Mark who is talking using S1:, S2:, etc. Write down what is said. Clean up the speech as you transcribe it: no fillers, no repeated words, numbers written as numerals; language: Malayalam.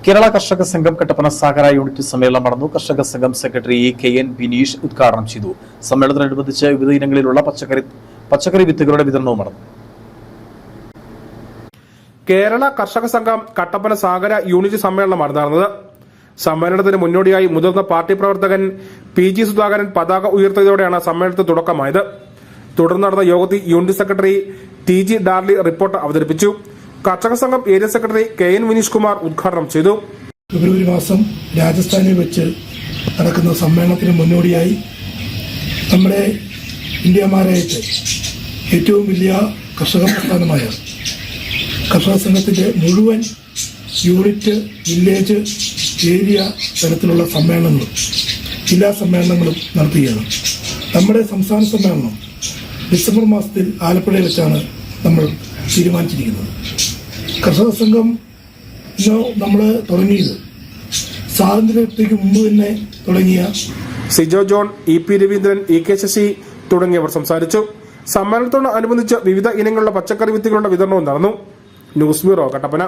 S1: കേരള കർഷക സംഘം കട്ടപ്പന സാഗര യൂണിറ്റ് സമ്മേളനം നടന്നു. കർഷക സംഘം സെക്രട്ടറി KN ബിനീഷ് ഉദ്ഘാടനം ചെയ്തു. സമ്മേളനത്തോടനുബന്ധിച്ച് വിവിധ ഇനങ്ങളിലുള്ള പച്ചക്കറി വിത്തുകളുടെ വിതരണവും നടന്നു.
S2: കേരള കർഷക സംഘം കട്ടപ്പന സാഗര യൂണിറ്റ് സമ്മേളനമാണ് നടന്നത്. സമ്മേളനത്തിന് മുന്നോടിയായി മുതിർന്ന പാർട്ടി പ്രവർത്തകൻ PG സുധാകരൻ പതാക ഉയർത്തിയതോടെയാണ് സമ്മേളനത്തിന് തുടക്കമായത്. തുടർന്ന് നടന്ന യോഗത്തിൽ unit secretary TG Darly report അവതരിപ്പിച്ചു. കർഷക സംഘം area secretary KN Vineesh Kumar ഉദ്ഘാടനം ചെയ്തു.
S3: ഫെബ്രുവരി മാസം രാജസ്ഥാനിൽ വെച്ച് നടക്കുന്ന സമ്മേളനത്തിന് മുന്നോടിയായി നമ്മുടെ ഇന്ത്യ മഹാരാജ്യത്തെ ഏറ്റവും വലിയ കർഷക പ്രസ്ഥാനമായ കർഷക സംഘത്തിന്റെ മുഴുവൻ യൂണിറ്റ്, വില്ലേജ്, ഏരിയ തലത്തിലുള്ള സമ്മേളനങ്ങളും ജില്ലാ സമ്മേളനങ്ങളും നടത്തുകയാണ്. നമ്മുടെ സംസ്ഥാന സമ്മേളനം ഡിസംബർ മാസത്തിൽ ആലപ്പുഴയിൽ വെച്ചാണ് നമ്മൾ തീരുമാനിച്ചിരിക്കുന്നത്. കർഷക സംഘം നമ്മൾ തുടങ്ങിയത് സ്വാതന്ത്ര്യത്തിലേക്ക് മുമ്പ് തന്നെ തുടങ്ങിയ
S2: Sijo John, EP Raveendran, EK Sasi തുടങ്ങിയവർ സംസാരിച്ചു. സമ്മേളനത്തോടനുബന്ധിച്ച് വിവിധ ഇനങ്ങളിലുള്ള പച്ചക്കറി വിത്തുകളുടെ വിതരണവും നടന്നു. News bureau, Kattappana.